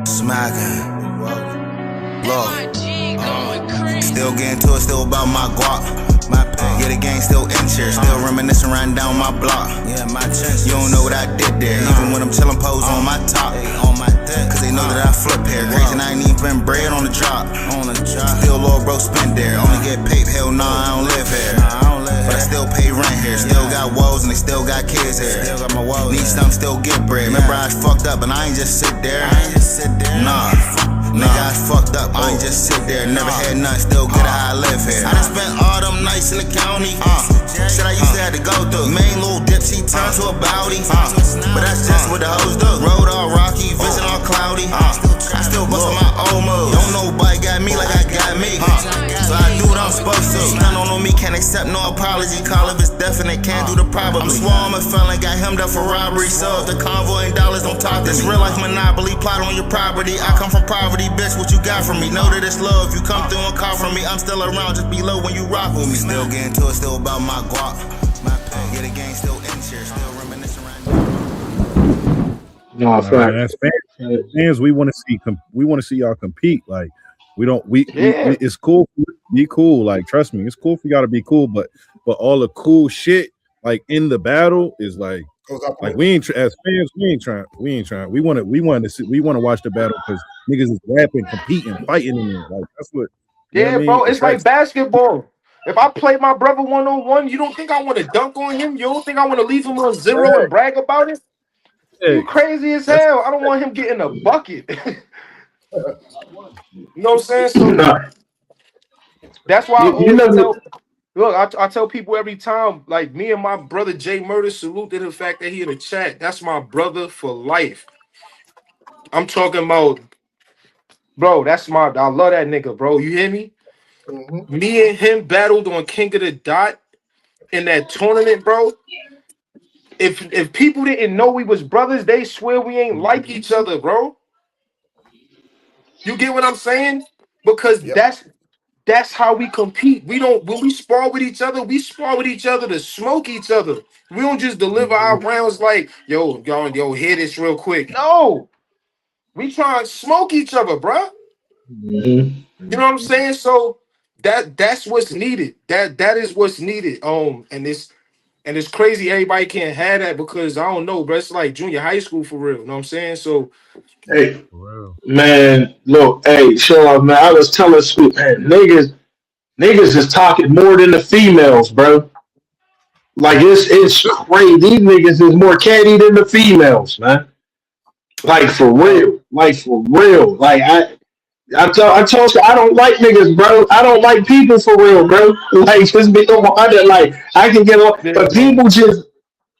Smacking. Look. Still getting to it, still about my guap. Yeah, the gang still in here, still reminiscing riding down my block. Yeah, my chest. You don't know what I did there, even when I'm chillin' pose on my top. Cause they know that I flip here. Crazy, and I ain't even bread on the drop. Still low bro spend there. Only get paid, hell nah, I don't live here. But I still pay rent here. Still got woes and they still got kids here. Need some, still get bread. Remember I fucked up and I ain't just sit there. Nah. Nigga, I fucked up, I ain't just sit there. Never had nothing, still good at how I live here. I done spent all them nights in the county. Shit I used to have to go through. Main little dips, he turned to a bowdy. But that's just what the hoes do. Road all rocky, vision all cloudy. I still bustin' my old moves. Don't nobody got me like I got me. So I do what I'm supposed to. Stand on me, can't accept no apology. Call if it's definite, can't do the probably. I'm sworn a felon, got hemmed up for robbery. So if the convoy and dollars don't talk to me. This real life monopoly, plot on your property. I come from poverty, bitch, what you got from me? Know that it's love, you come through and call from me. I'm still around, just be low when you rock with me. Still getting to it, still about my guap. Yeah, the gang still in here, still reminiscing right now. No, as fans, we want to see y'all compete. Like we it's cool, be cool. Like trust me, it's cool for y'all to be cool, but all the cool shit like in the battle is like we ain't as fans, we ain't trying. We want to watch the battle because niggas is rapping, competing, fighting in it. Like that's what. Yeah, bro, it's like basketball. If I play my brother 1-on-1, you don't think I want to dunk on him? You don't think I want to leave him on zero and brag about it? You crazy as hell. I don't want him getting a bucket. You know what I'm saying? So that's why I always look, I tell people every time, like me and my brother Jay Murder, salute to the fact that he in the chat. That's my brother for life. I'm talking about, bro, I love that nigga, bro. You hear me? Mm-hmm. Me and him battled on King of the Dot in that tournament, bro. If people didn't know we was brothers, they swear we ain't like each other, bro. You get what I'm saying? Because that's how we compete. We don't, when we spar with each other to smoke each other. We don't just deliver our rounds like, yo, hear this real quick. No, we try and smoke each other, bro. You know what I'm saying? So that's what's needed. That is what's needed. And it's crazy everybody can't have that because I don't know, bro. It's like junior high school for real. You know what I'm saying? So hey, man, look, hey, Showoff, man. I was telling Scoop, man, niggas is talking more than the females, bro. Like it's crazy. These niggas is more catty than the females, man. Like for real. Like I told you I don't like niggas, bro. I don't like people for real, bro. Like just be under, like I can get on, but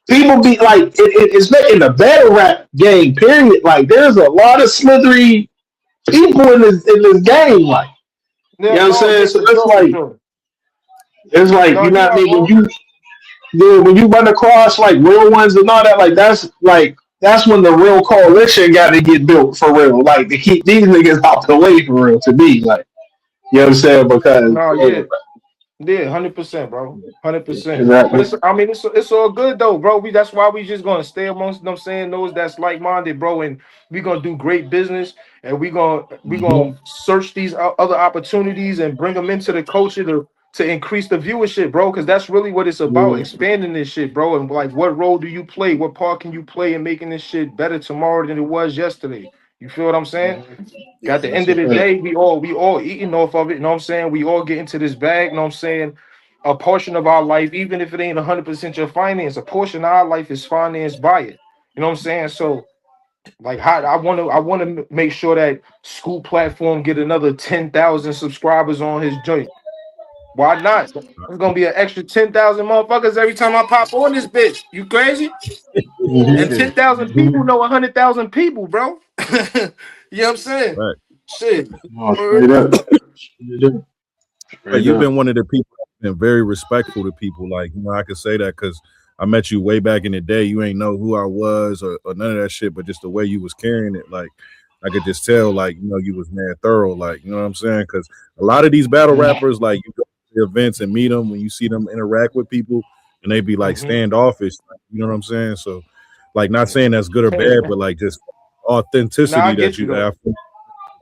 people be like it's in the battle rap game. Period. Like there's a lot of slithery people in this game. Like you know what I'm saying. So it's like you know what I mean. When you run across like real ones and all that, like that's when the real coalition got to get built for real. Like to keep these niggas out the way for real. To me, like you know what I'm saying, because 100%, bro, 100%. But it's all good though, bro. That's why we just gonna stay amongst them, saying those that's like minded, bro, and we gonna do great business, and we gonna search these other opportunities and bring them into the culture to increase the viewership, bro, because that's really what it's about, expanding this shit, bro. And like, what role do you play? What part can you play in making this shit better tomorrow than it was yesterday? You feel what I'm saying? At the end of the day, we all eating off of it. You know what I'm saying? We all get into this bag. You know what I'm saying? A portion of our life, even if it ain't 100% your finance, a portion of our life is financed by it. You know what I'm saying? So, like, I want to make sure that School Platform get another 10,000 subscribers on his joint. Why not? There's gonna be an extra 10,000 motherfuckers every time I pop on this bitch. You crazy? And 10,000 people know 100,000 people, bro. You know what I'm saying? Right. Shit. You've been one of the people that's been very respectful to people. Like, you know, I can say that because I met you way back in the day. You ain't know who I was or none of that shit, but just the way you was carrying it, like, I could just tell, like, you know, you was mad thorough, like, you know what I'm saying? Because a lot of these battle rappers, like, you go to the events and meet them, when you see them interact with people, and they be like standoffish, like, you know what I'm saying? So, like, not saying that's good or bad, but like just authenticity that you have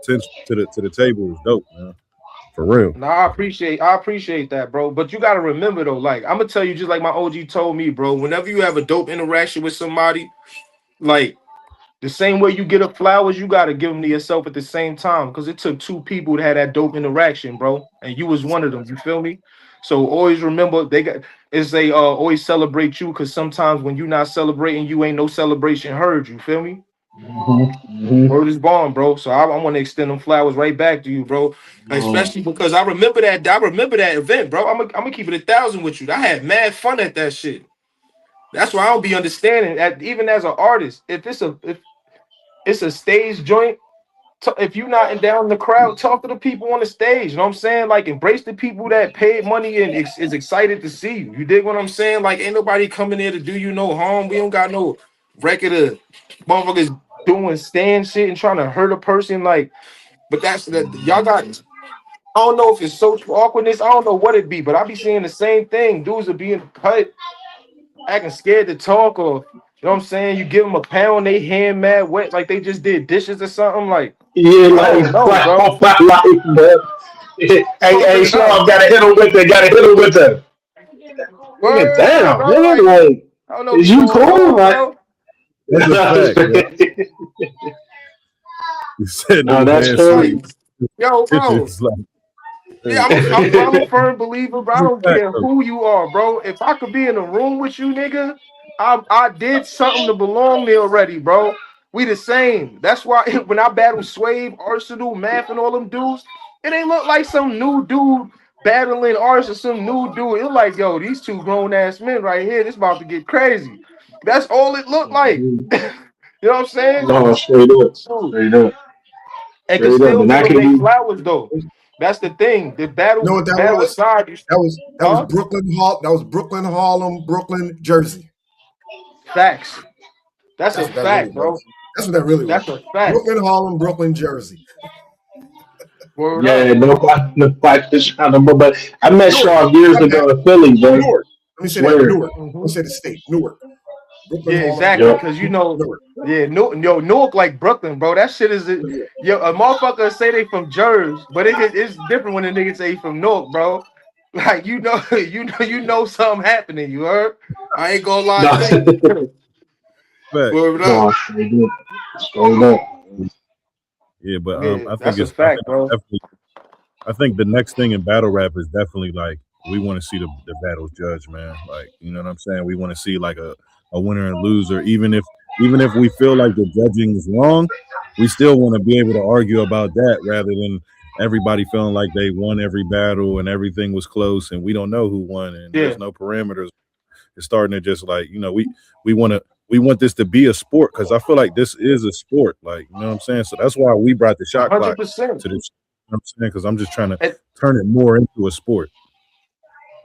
to the table is dope, man. For real. No, I appreciate that, bro. But you gotta remember though, like I'm gonna tell you, just like my OG told me, bro. Whenever you have a dope interaction with somebody, like the same way you get up flowers, you gotta give them to yourself at the same time. Because it took two people to have that dope interaction, bro, and you was one of them. You feel me? So always remember, they always celebrate you. Because sometimes when you're not celebrating, you ain't no celebration heard. You feel me? Word is born, bro. So I want to extend them flowers right back to you, bro. Especially because I remember that event, bro. I'm gonna keep it 1,000 with you. I had mad fun at that shit. That's why I don't be understanding that even as an artist, if it's a stage joint, if you're not down in the crowd, talk to the people on the stage. You know what I'm saying? Like embrace the people that paid money and is excited to see you. You dig what I'm saying? Like ain't nobody coming there to do you no harm. We don't got no record of motherfuckers doing stand shit and trying to hurt a person. Like, but that's that y'all got. I don't know if it's social awkwardness. I don't know what it be, but I be seeing the same thing. Dudes are being cut, acting scared to talk, or you know what I'm saying? You give them a pound, they hand mad wet, like they just did dishes or something. Like, yeah, I don't know, bro. all my life, bro. Hey, Sean, gotta hit him with it. Gotta hit him with it. Nigga, Word, damn, bro. man, Like, like, I don't know is what's you going cool? on, Like, bro. That's a fact, man. You said no, niggas that's had Like, sweet crazy. yo, bro. pictures. Like, Yeah, hey, I'm a firm believer, bro. I that's a don't fact, care though. who you are, bro. If I could be in a room with you, nigga, I did something to belong there already, bro. We the same. That's why when I battle Swave, Arsenal, Math, and all them dudes, it ain't look like some new dude battling Ars or some new dude. It look like, yo, these two grown ass men right here. This about to get crazy. That's all it looked like. You know what I'm saying? No, straight up, So, straight up, and could straight up. still And give I them can their be. flowers though. That's the thing. The You know what that battle was? aside, That was huh? Brooklyn Hall. That was Brooklyn, Harlem, Brooklyn, Jersey. Facts. That's That's a what that really fact, bro. was. That's what that really was. That's a fact. Brooklyn, Harlem, Brooklyn, Jersey. Word Yeah, up. nobody is trying to. But I met Newark. Shaw years My bad. ago in Philly, bro. Newark. Let I me say that. swear. Newark. Don't say the state. Newark. Brooklyn, Yeah, Harlem, exactly. Yep. Brooklyn, Cause Newark. yeah, Newark like Brooklyn, bro. That shit is yo, a motherfucker say they from Jersey, but it's different when a nigga say he from Newark, bro. Like you know something happening, you heard? I ain't gonna lie No, to you. Fact. Word up. no, straight up, straight up. Yeah, but Yeah, I think that's a it's I think fact, bro. definitely I think the next thing in battle rap is definitely like we want to see the battles judged, man. Like, you know what I'm saying? We want to see like a winner and loser. Even if we feel like the judging is wrong, we still want to be able to argue about that rather than everybody feeling like they won every battle and everything was close and we don't know who won and Yeah, there's no parameters. It's starting to just like, we want this to be a sport because I feel like this is a sport. Like, you know what I'm saying? So that's why we brought the shot clock 100%. to this. You know what I'm saying? Because I'm just trying to And turn it more into a sport.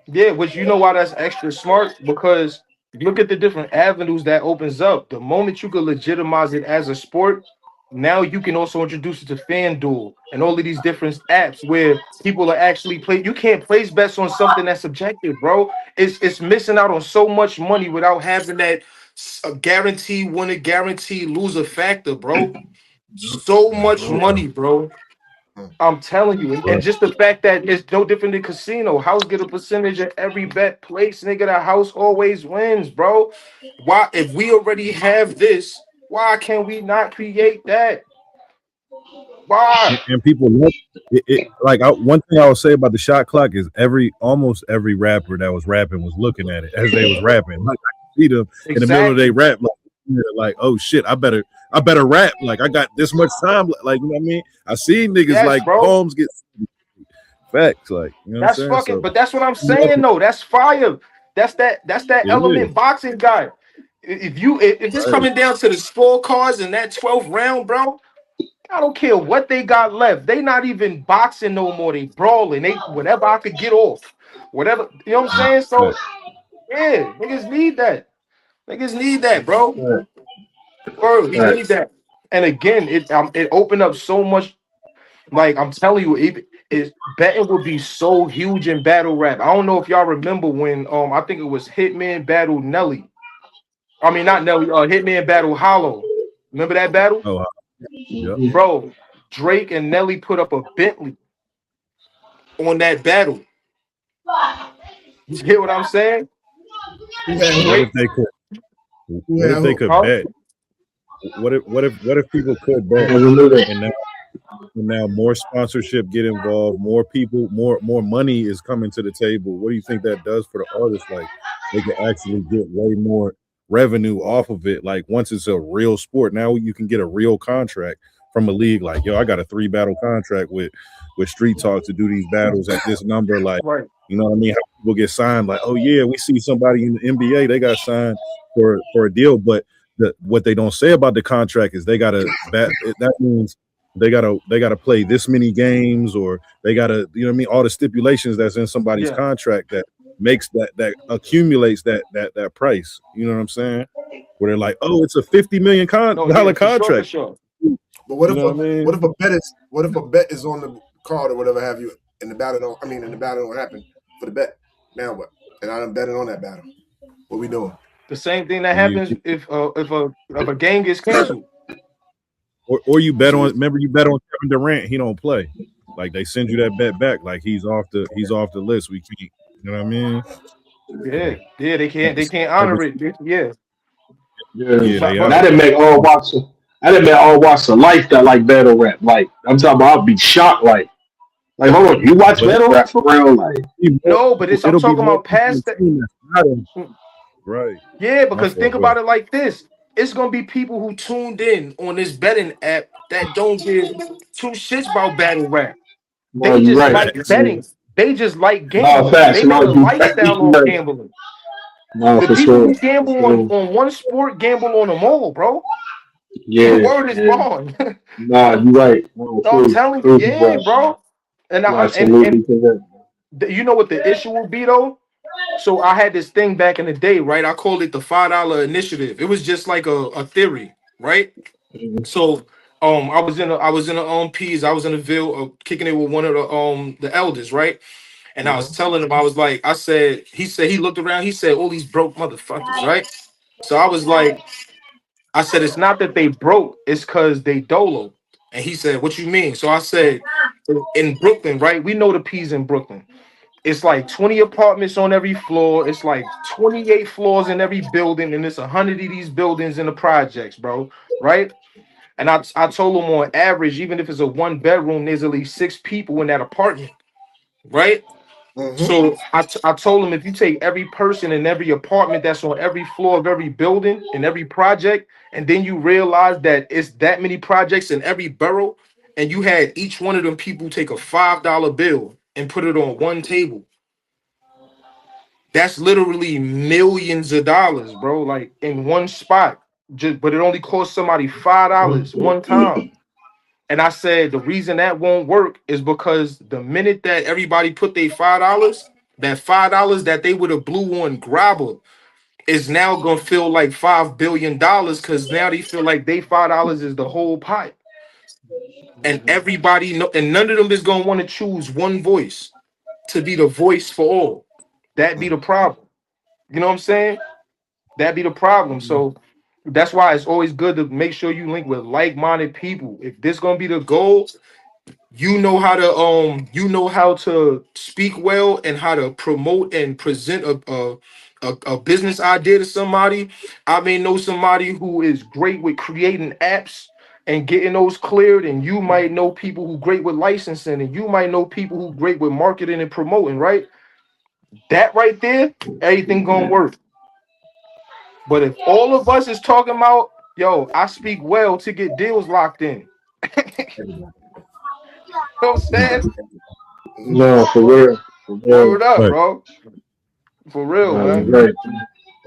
yeah, which you know why that's extra smart? Because look at the different avenues that opens up. The moment you can legitimize it as a sport, now you can also introduce it to FanDuel and all of these different apps where people are actually play. You can't place bets on something that's subjective, bro. It's missing out on so much money without having that guarantee winner, guarantee loser factor, bro. So much money, bro. I'm telling you, and Right. just the fact that it's no different than casino. House get a percentage of every bet placed, nigga. The house always wins, bro. Why, if we already have this, why can we not create that? Why? And people love like one thing I would say about the shot clock is almost every rapper that was rapping was looking at it as they was rapping. Like I could see them in the middle of their Exactly. rap, like oh shit, I better rap. Like I got this much time. Like you know what I mean? I see niggas Yes, like bro. poems get facts. Like you know what I'm That's saying? fucking. So But that's what I'm saying, though. That's fire. That's that it is. element boxing guy. If it's Right. coming down to the scorecards in that 12th round, bro. I don't care what they got left. They not even boxing no more. They brawling. They whatever I could get off. Whatever. You know what I'm saying? Right. So yeah, niggas need that. Niggas need that, bro. Right, Word, we right. need that. And again, it opened up so much. Like I'm telling you, betting would be so huge in battle rap. I don't know if y'all remember when I think it was Hitman battle Nelly. I mean not Nelly. Hitman battle Hollow. Remember that battle? Oh, Yep. Bro, Drake and Nelly put up a Bentley on that battle. You hear what I'm saying? Who had What Drake, if they could? who What had if they who? could huh? bet? What if people could I bet, never knew that. and now more sponsorship get involved, more people, more money is coming to the table. What do you think that does for the artists? Like they can actually get way more revenue off of it. Like once it's a real sport, now you can get a real contract from a league. Like yo, I got a 3 battle contract with Street Talk to do these battles at this number. Like Right. you know what I mean? How people get signed? Like oh yeah, we see somebody in the NBA they got signed for a deal, but what they don't say about the contract is they got to bat. That means they gotta play this many games, or they gotta, you know what I mean, all the stipulations that's in somebody's Yeah. contract that makes that accumulates that price. You know what I'm saying? Where they're like, oh, it's a $50 million No, yeah, for sure, for contract. sure. But what You if know what I mean? a bet is on the card or whatever have you, and the battle don't, and the battle don't happen for the bet. Now what? And I done betting on that battle. What we doing? The same thing that And you happens if a game gets canceled. or you bet on. See, Remember, you bet on Kevin Durant. He don't play. Like they send you that bet back. Like he's off the list. We can't. You know what I mean? Yeah, yeah, they can't Every honor it. Yeah, Yeah. yeah, they but And out. I didn't make all walks of life that like battle rap. Like I'm talking about, I'll be shocked. Like hold on, you watch But battle rap for real? Like no, but it's I'm it'll be talking more about people in past the that. team that's not in. Right. Yeah, My because think fault. Go ahead. about it like this. It's gonna be people who tuned in on this betting app that don't give two shits about battle rap. no, They you're just right. like betting. They just like No gambling. facts. They No, made a you right. lifestyle You off right. gambling. No, The for people sure. who For gamble sure. on one sport gamble on them all, bro. The Yeah, word is yeah. bond. Nah, you right. No, So I'm true. telling you, True, yeah, bro. bro. And You I and absolutely correct. you know what the issue will be though? So I had this thing back in the day, right? I called it the $5 initiative. It was just like a theory, right? Mhm. So I was in the P's, I was in the Ville kicking it with one of the elders, right? And I was Mhm. telling him, I was like, he said he looked around, he said, all these broke motherfuckers, right? So I was like, I said, it's not that they broke, it's because they dolo. And he said, what you mean? So I said, in Brooklyn, right? We know the P's in Brooklyn. It's like 20 apartments on every floor. It's like 28 floors in every building, and it's 100 of these buildings in the projects, bro. Right? And I told him on average, even if it's a 1 bedroom, there's at least 6 people in that apartment, right? mm-hmm. So I told him if you take every person in every apartment that's on every floor of every building in every project, and then you realize that it's that many projects in every borough, and you had each one of them people take a $5 bill and put it on one table, that's literally millions of dollars, bro. Like in one spot. Just but it only cost somebody $5 one time. And I said the reason that won't work is because the minute that everybody put their $5, that $5 that they would have blew on Grabber is now gonna feel like $5 billion because now they feel like they $5 is the whole pot. And everybody know, and none of them is gonna want to choose one voice to be the voice for all. That be the problem. You know what I'm saying? That be the problem. So that's why it's always good to make sure you link with like-minded people. If this gonna be the goal, you know how to speak well and how to promote and present a business idea to somebody. I may know somebody who is great with creating apps and getting those cleared, and you might know people who great with licensing, and you might know people who great with marketing and promoting, right? That right there, everything gonna work. But if all of us is talking about, yo, I speak well to get deals locked in, you know what I'm saying? No, for real. For real. Word up, Right. bro. For real, No, you're man. right.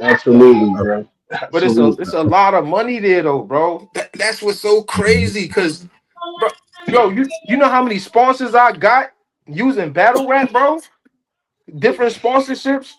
Absolutely, I, bro. But it's a Absolutely. it's a lot of money there though, bro. That's what's so crazy. Cause bro, yo, you know how many sponsors I got using battle rap, bro? Different sponsorships.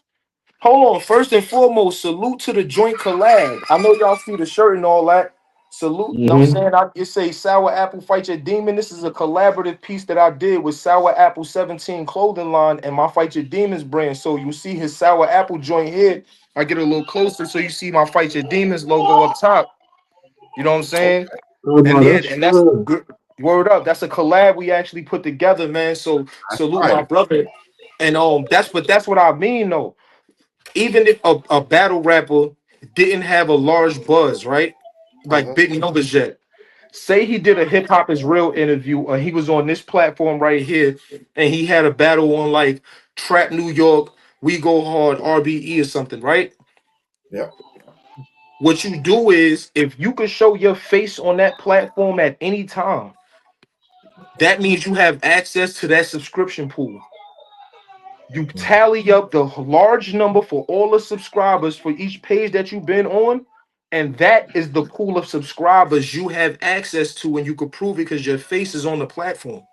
Hold on. First and foremost, salute to the joint collab. I know y'all see the shirt and all that. Salute. You know what I'm Mm-hmm. saying? It say Sour Apple Fight Your Demon. This is a collaborative piece that I did with Sour Apple 17 clothing line and my Fight Your Demons brand. So you see his Sour Apple joint here. I get a little closer so you see my Fight Your Demons logo up top. You know what I'm saying? And yeah, and that's good. Word up. That's a collab we actually put together, man. So salute my brother. And that's what I mean though. Even if a battle rapper didn't have a large buzz, right? Like big numbers yet. Say he did a hip hop is real interview, or he was on this platform right here, and he had a battle on like Trap New York, We Go Hard, RBE or something, right? Yeah. What you do is if you can show your face on that platform at any time, that means you have access to that subscription pool. You tally up the large number for all the subscribers for each page that you've been on, and that is the pool of subscribers you have access to, and you can prove it because your face is on the platform.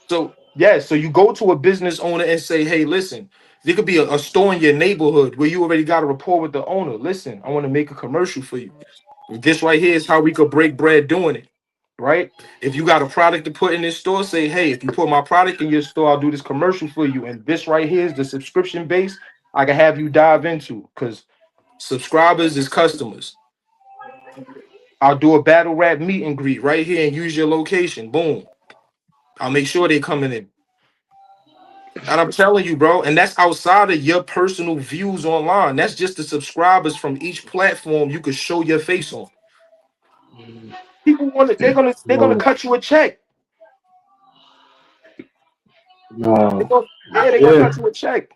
So yeah, so you go to a business owner and say, hey, listen, there could be a store in your neighborhood where you already got a rapport with the owner. Listen, I want to make a commercial for you. This right here is how we could break bread doing it. Right? If you got a product to put in this store, say, hey, if you put my product in your store, I'll do this commercial for you. And this right here is the subscription base I can have you dive into because subscribers is customers. I'll do a battle rap meet and greet right here and use your location. Boom. I'll make sure they coming in. And I'm telling you, bro, and that's outside of your personal views online. That's just the subscribers from each platform you could show your face on. People want it, they're gonna cut you a check. They're gonna cut you a check.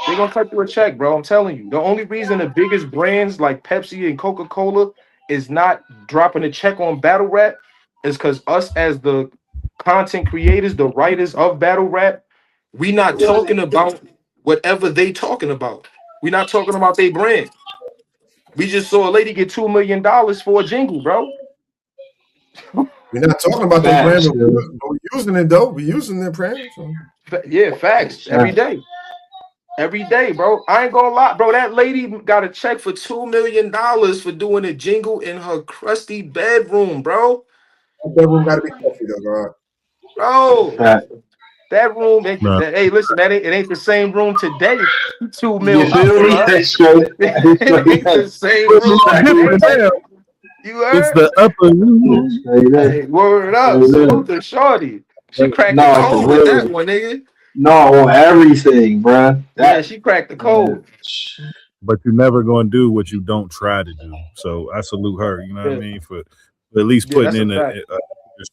They're gonna cut you a check, bro. I'm telling you. The only reason the biggest brands like Pepsi and Coca-Cola is not dropping a check on battle rap is because us as the content creators, the writers of battle rap, we not talking about whatever they talking about. We not talking about their brand. We just saw a lady get $2 million for a jingle, bro. We're not talking about their brand, but we're using it though. We're using their brand. So. Yeah, facts. Every day. Every day, bro. I ain't gonna lie, bro. That lady got a check for $2 million for doing a jingle in her crusty bedroom, bro. That bedroom gotta be comfy though, bro. That room, hey, listen, it ain't the same room today. 2 mil. You feel me? That's straight. It ain't the same room. You heard? It's the upper room. Hey, word up. Salute to Shorty. She cracked the code with that one, nigga. No, on everything, bro. Yeah, she cracked the code. But you're never going to do what you don't try to do. So I salute her, you know what I mean, for at least putting in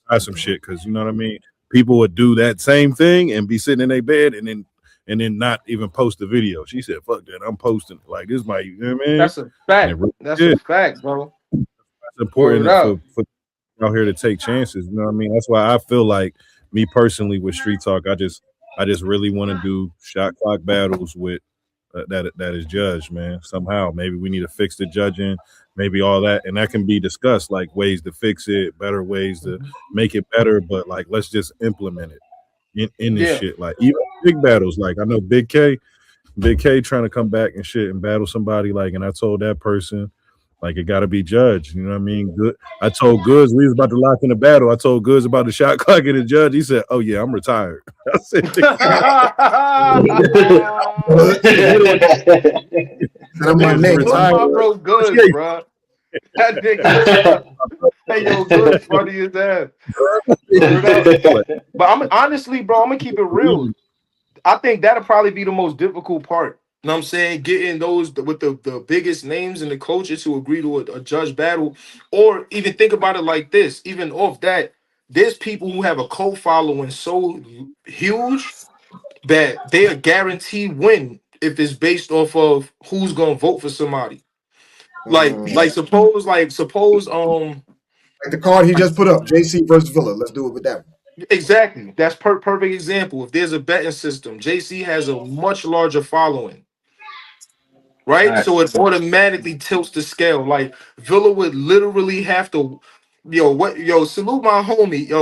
try some shit, because you know what I mean. People would do that same thing and be sitting in their bed and then not even post the video. She said, "Fuck that, I'm posting." Like this might, you know what I mean? That's a fact. That's a fact, bro. That's important for out here to take chances. You know what I mean? That's why I feel like me personally with Street Talk, I just really want to do shot clock battles with that is judged, man. Somehow, maybe we need to fix the judging, maybe all that, and that can be discussed, like ways to fix it, better ways to make it better. But like, let's just implement it in this shit. Like even big battles, like I know Big K trying to come back and shit and battle somebody. Like, and I told that person, like, it got to be judged. You know what I mean? Good. I told Goods we was about to lock in the battle. I told Goods about the shot clock and the judge. He said, "Oh yeah, I'm retired." I said, my bro Goods, bro. That nigga, hey yo, Goods funny as that. But I'm honestly, bro, I'm gonna keep it real. I think that'll probably be the most difficult part. You know what I'm saying? Getting those with the biggest names in the culture to agree to a judge battle, or even think about it like this. Even off that, there's people who have a cult following so huge that they are guaranteed win if it's based off of who's gonna vote for somebody. Like suppose like the card he just put up, JC versus Villa. Let's do it with that one. Exactly. That's perfect example. If there's a betting system, JC has a much larger following. Right? So it automatically tilts the scale. Like Villa would literally have to, salute my homie. The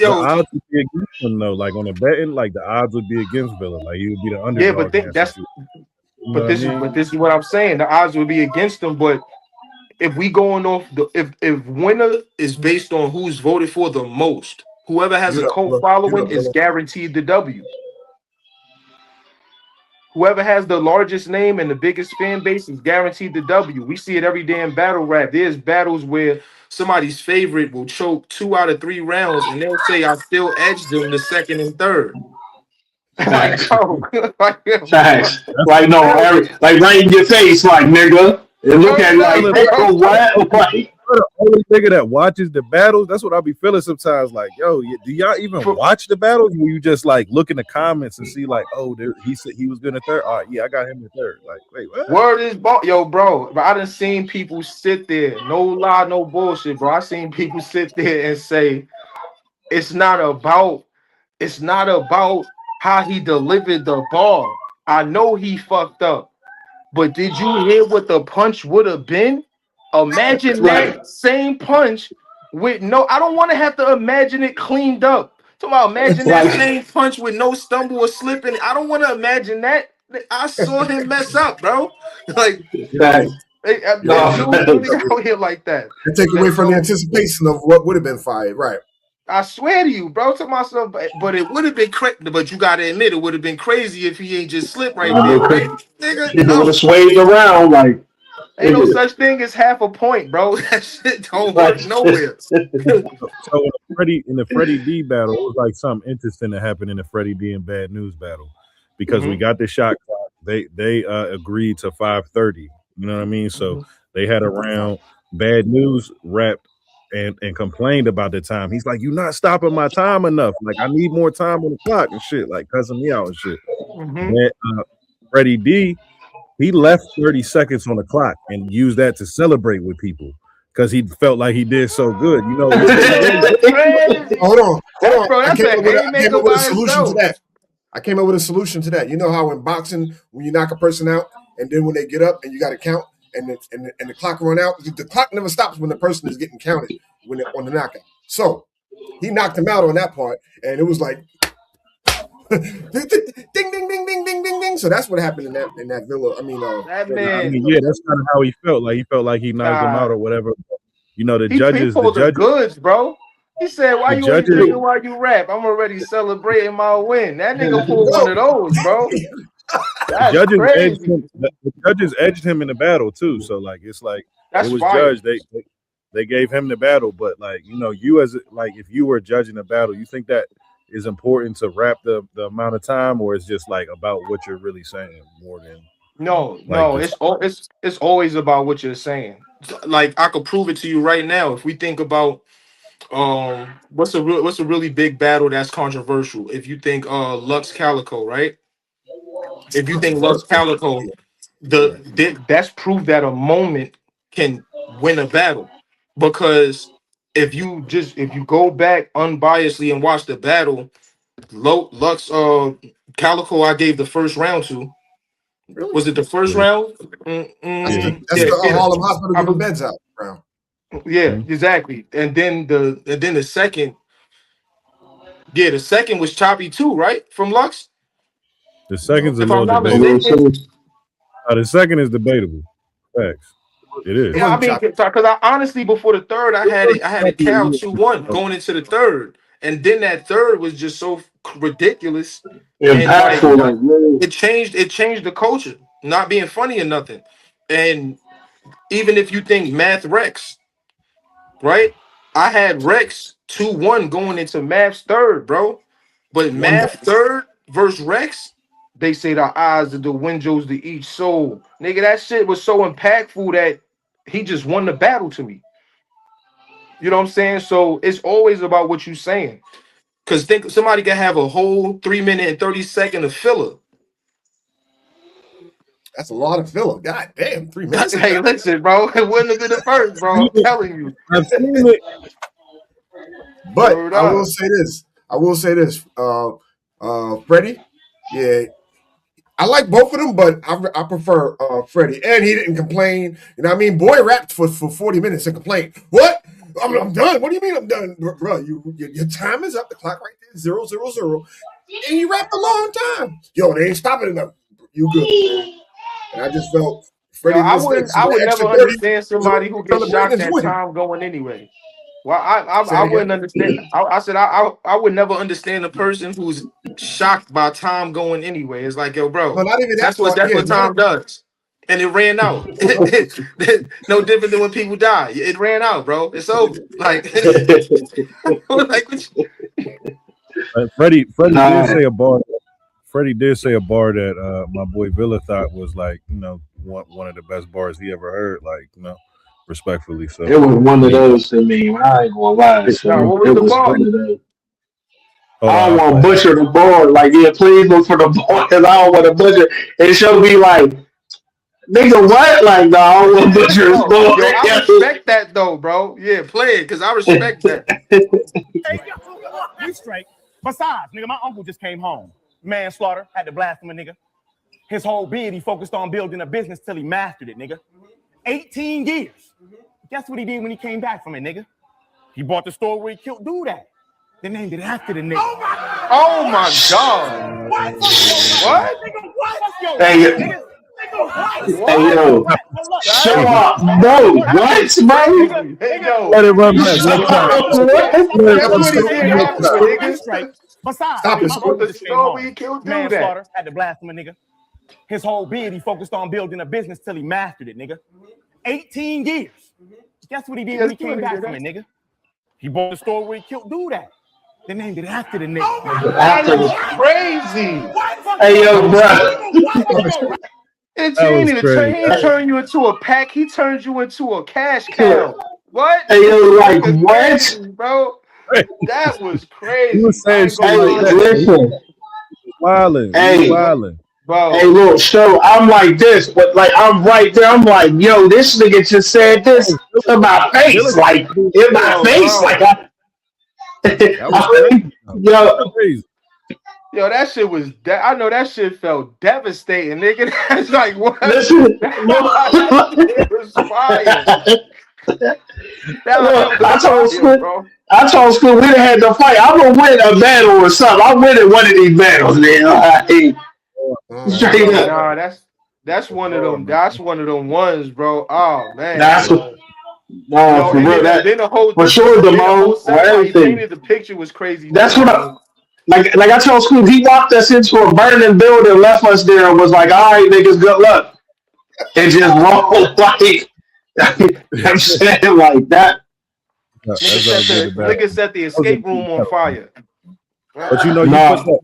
odds would be against him though. Like on a betting, like the odds would be against Villa. Like he would be the underdog. Yeah, but this is what I'm saying. The odds would be against him. But if we going off if winner is based on who's voted for the most, whoever has a cult following is guaranteed the W. Whoever has the largest name and the biggest fan base is guaranteed the W. We see it every day in battle rap. There's battles where somebody's favorite will choke 2 out of 3 rounds, and they'll say I still edged them the second and third. Like, Facts. bro, like, Facts. Like no, like right in your face, like nigga. And look at it like nigga, what? Like the only nigga that watches the battles. That's what I be feeling sometimes. Like, yo, do y'all even watch the battles? Or you just like look in the comments and see like, oh, he said he was good in third. All right, yeah, I got him in third. Like, wait, what? Word is yo, bro. But I done seen people sit there, no lie, no bullshit, bro. I seen people sit there and say it's not about how he delivered the ball. I know he fucked up, but did you hear what the punch would have been? Imagine that same punch with no. I don't want to have to imagine it cleaned up. Imagine that same punch with no stumble or slipping. I don't want to imagine that. I saw him mess up, bro. Like, dude out here like that. And take away from the anticipation of what would have been fired, right? I swear to you, bro. To myself, but it would have been crazy. But you gotta admit, it would have been crazy if he ain't just slipped right there, right? Nigga, you would have swayed around like. Ain't no such thing as half a point, bro. That shit don't work nowhere. So in the Freddie D battle, it was like something interesting that happened in the Freddie D and Bad News battle because we got the shot clock. They agreed to 5:30. You know what I mean? So they had a round. Bad News rapped and complained about the time. He's like, "You're not stopping my time enough. Like I need more time on the clock and shit. Like cussing me out and shit." And, Freddie D. He left 30 seconds on the clock and used that to celebrate with people because he felt like he did so good. You know, hold on. I came up with a solution to that. I came up with a solution to that. You know how in boxing, when you knock a person out, and then when they get up and you got to count, and the clock run out, the clock never stops when the person is getting counted when they're on the knockout. So he knocked him out on that part, and it was like. ding ding ding ding ding ding ding. So that's what happened in that villa. That man. Yeah, that's kind of how he felt. Like he felt like he knocked him out or whatever. You know, the judges. The goods, bro. He said, "Why you ain't drinking while you rap? I'm already celebrating my win." That nigga pulled one of those, bro. The judges edged him in the battle too. So like, it's like it was judged. They gave him the battle, but like you as like if you were judging a battle, you think that is important to wrap the amount of time, or it's just like about what you're really saying more than it's always about what you're saying. Like I could prove it to you right now. If we think about what's a really big battle that's controversial, if you think Lux Calico, right? If you think Lux Calico, that's proof that a moment can win a battle, because if you go back unbiasedly and watch the battle, Lux Calico, I gave the first round to. Really? Was it the first round? That's the Harlem Hospital giving beds out round. Yeah, exactly. And then the second, the second was choppy too, right? From Lux. The second's a little debatable. The second is debatable. Facts. It is. Yeah, I mean, because I honestly before the third, I had a Cal 2-1 going into the third, and then that third was just so ridiculous. Impactful, it changed the culture. Not being funny or nothing. And even if you think Math Rex, right? I had Rex 2-1 going into Math's third, bro. But Math third versus Rex, they say the eyes are the windows to each soul. Nigga, that shit was so impactful that he just won the battle to me. You know what I'm saying? So it's always about what you're saying. Because think somebody can have a whole 3 minute and 30 second of filler. That's a lot of filler. God damn, 3 minutes. Hey, listen, bro. It wouldn't have been the first, bro. I'm telling you. But I will say this. Freddie, yeah. I like both of them, but I prefer Freddie. And he didn't complain. You know what I mean? Boy rapped for 40 minutes and complained. What? I'm done. What do you mean I'm done? Bro, your time is up. The clock right there, 0, 0, 0. And you rapped a long time. Yo, they ain't stopping enough. You good, man. And I just felt Freddie I would never understand somebody who gets shocked at time going anyway. Well, I wouldn't understand. I said I would never understand a person who's shocked by time going anyway. It's like, yo, bro, No, not even that part. that's what time does, and it ran out. No different than when people die. It ran out, bro. It's over. Like, like Freddie did say a bar. Freddie did say a bar that my boy Villa thought was like, you know, one of the best bars he ever heard. Like, you know, respectfully. So it was one of those to me. I ain't gonna lie. So what was it the was bar? one of those. I don't want to butcher the board. Like, yeah, please look for the board because I don't want to butcher. It should be like, nigga, what? Like, no, I don't want to butcher his board. Yo, I respect that though, bro. Yeah, play it because I respect that. We straight. Besides, nigga, my uncle just came home. Manslaughter, had to blast him a nigga. His whole beard, he focused on building a business till he mastered it, nigga. 18 years. Guess what he did when he came back from it, nigga? He bought the store where he killed dude at. They named it after the nigga. Oh my God. What? Hey, yo. Showoff. No, what, bro? Hey, yo. Let it run back. That's what he did after, nigga. Besides, Stop it. my uncle The just came store home. where he killed dude Manslaughter, at. had to blast him a nigga. His whole beard, he focused on building a business till he mastered it, nigga. 18 years. Guess what he did when he came back from it, nigga? He bought the store where he killed dude at. They named it after the nigga. That is crazy. Hey, yo, bro. And he ain't turn you into a pack. He turns you into a cash cow. What? Hey, yo, like, what? Crazy, bro? That was crazy. You was saying shit Hey, like that. listen. Wildin'. Hey. Wildin'. Bro. Hey, look, so I'm like this, but like I'm right there. I'm like, yo, this nigga just said this in my face, like in my face, like Yo, that shit was. I know that shit felt devastating, nigga. That's like what? Listen, It was fire. I told school we done had to fight. I'm gonna win a battle or something. I'm winning one of these battles, man. Straight up. Nah, that's one of them. That's one of them ones, bro. Oh man. That's what. No, for real. Then the whole for sure, Damone. For everything. The picture was crazy. That's what I. Like I told school, he walked us into a burning building, left us there, and was like, "All right, niggas, good luck," and just rolled like. I'm saying like that. Niggas set the escape room on fire. But you know, you put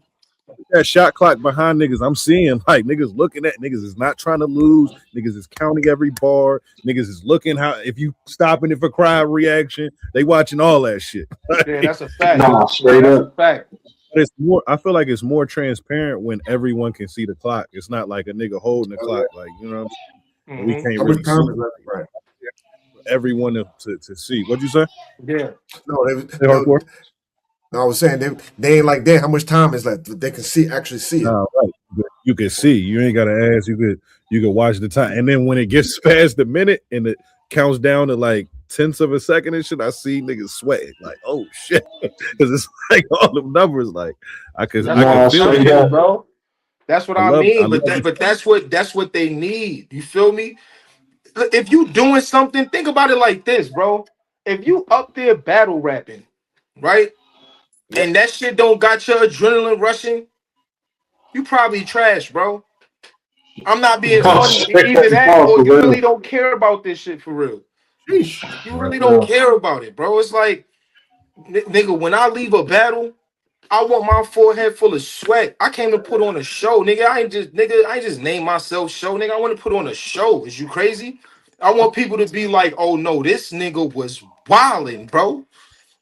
that shot clock behind niggas. I'm seeing like niggas looking at niggas is not trying to lose. Niggas is counting every bar. Niggas is looking how if you stopping it for crowd reaction. They watching all that shit. Yeah, that's a fact. Nah, straight up. Fact. But it's more. I feel like it's more transparent when everyone can see the clock. It's not like a nigga holding the clock. Like you know, we can't really see right. everyone to see. What'd you say? Yeah. No, I was saying they ain't like that. How much time is left? They can actually see it. Right. You can see. You ain't gotta ask. You could watch the time, and then when it gets past the minute and it counts down to like tenths of a second and shit, I see niggas sweating like, oh shit, because it's like all the numbers. Like I can feel it, bro. That's what I mean. But that's what they need. You feel me? If you doing something, think about it like this, bro. If you up there battle rapping, right? And that shit don't got your adrenaline rushing, you probably trash, bro. I'm not being funny. Either that or you really don't care about this shit for real. You really don't care about it, bro. It's like, nigga, when I leave a battle, I want my forehead full of sweat. I came to put on a show, nigga. I ain't just name myself show, nigga. I want to put on a show. Is you crazy? I want people to be like, oh no, this nigga was wilding, bro.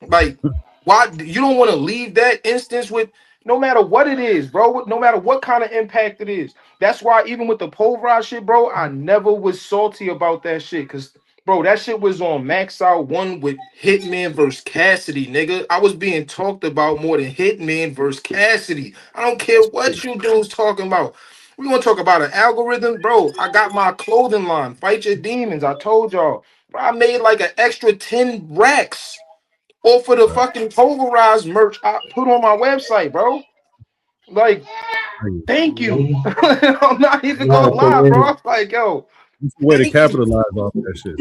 Like, why you don't want to leave that instance with no matter what it is, bro, no matter what kind of impact it is. That's why even with the pulverize shit, bro, I never was salty about that shit. Because, bro, that shit was on Max Out 1 with Hitman versus Cassidy, nigga. I was being talked about more than Hitman versus Cassidy. I don't care what you dudes talking about. We want to talk about an algorithm, bro. I got my clothing line, Fight Your Demons. I told y'all, bro, I made like an extra 10 racks off of the fucking pulverized merch I put on my website, bro. Like, thank you. I'm not even gonna lie, bro. I'm like, yo, it's the way to capitalize off that shit.